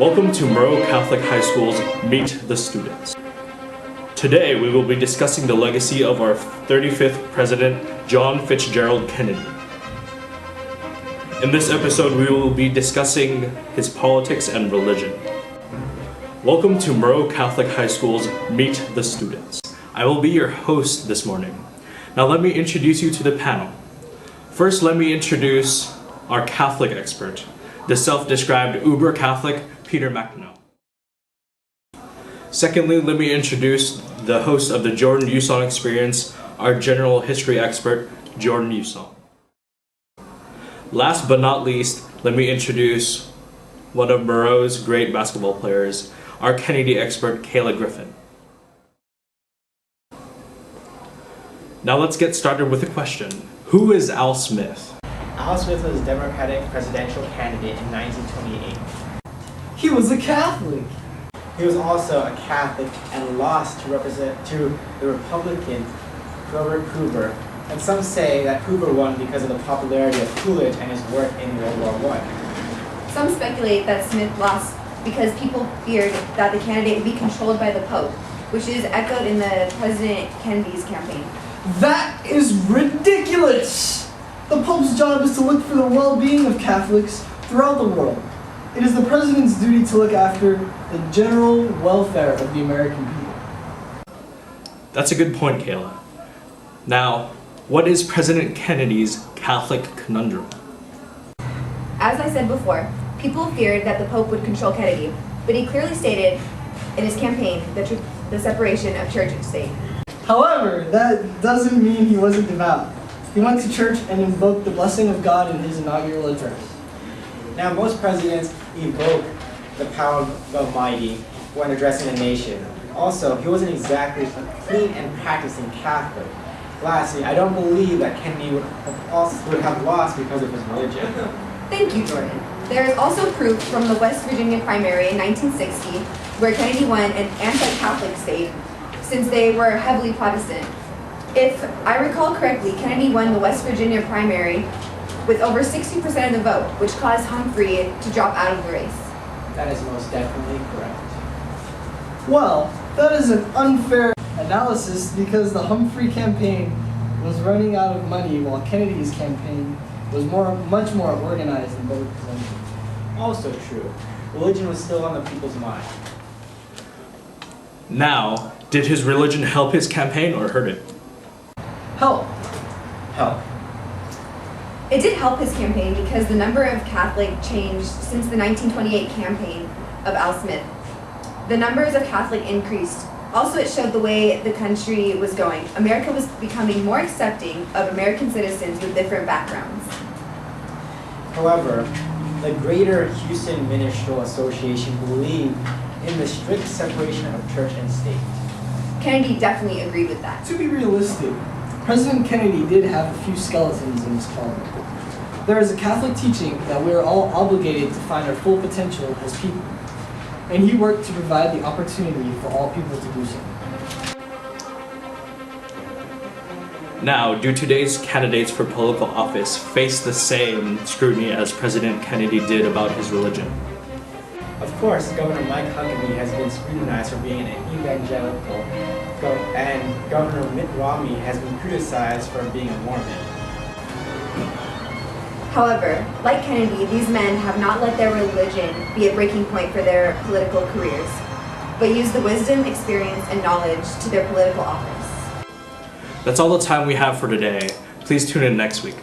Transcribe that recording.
Welcome to Moreau Catholic High School's Meet the Students. Today we will be discussing the legacy of our 35th President, John Fitzgerald Kennedy. In this episode we will be discussing his politics and religion. Welcome to Moreau Catholic High School's Meet the Students. I will be your host this morning. Now let me introduce you to the panel. First, let me introduce our Catholic expert, the self-described Uber Catholic, Peter McNeil. Secondly, let me introduce the host of the Jordan Usong Experience, our general history expert, Jordan Usong. Last but not least, let me introduce one of Moreau's great basketball players, our Kennedy expert, Kayla Griffin. Now let's get started with a question. Who is Al Smith? Al Smith was a Democratic presidential candidate in 1928. He was a Catholic. He was also a Catholic and lost to the Republican Robert Hoover. And some say that Hoover won because of the popularity of Coolidge and his work in World War I. Some speculate that Smith lost because people feared that the candidate would be controlled by the Pope, which is echoed in the President Kennedy's campaign. That is ridiculous! The Pope's job is to look for the well-being of Catholics throughout the world. It is the President's duty to look after the general welfare of the American people. That's a good point, Kayla. Now, what is President Kennedy's Catholic conundrum? As I said before, people feared that the Pope would control Kennedy, but he clearly stated in his campaign the separation of church and state. However, that doesn't mean he wasn't devout. He went to church and invoked the blessing of God in his inaugural address. Now, most presidents evoke the power of the Almighty when addressing the nation. Also, he wasn't exactly a clean and practicing Catholic. Lastly, I don't believe that Kennedy would have lost because of his religion. Thank you, Jordan. There is also proof from the West Virginia primary in 1960, where Kennedy won an anti-Catholic state, since they were heavily Protestant. If I recall correctly, Kennedy won the West Virginia primary with over 60% of the vote, which caused Humphrey to drop out of the race. That is most definitely correct. Well, that is an unfair analysis because the Humphrey campaign was running out of money while Kennedy's campaign was much more organized and better presented. Also true, religion was still on the people's mind. Now, did his religion help his campaign or hurt it? Help. It did help his campaign because the number of Catholics changed since the 1928 campaign of Al Smith. The numbers of Catholics increased. Also, it showed the way the country was going. America was becoming more accepting of American citizens with different backgrounds. However, the Greater Houston Ministerial Association believed in the strict separation of church and state. Kennedy definitely agreed with that. To be realistic, President Kennedy did have a few skeletons in his closet. There is a Catholic teaching that we are all obligated to find our full potential as people, and he worked to provide the opportunity for all people to do so. Now, do today's candidates for political office face the same scrutiny as President Kennedy did about his religion? Of course, Governor Mike Huckabee has been scrutinized for being an evangelical, and Governor Mitt Romney has been criticized for being a Mormon. However, like Kennedy, these men have not let their religion be a breaking point for their political careers, but use the wisdom, experience, and knowledge to their political office. That's all the time we have for today. Please tune in next week.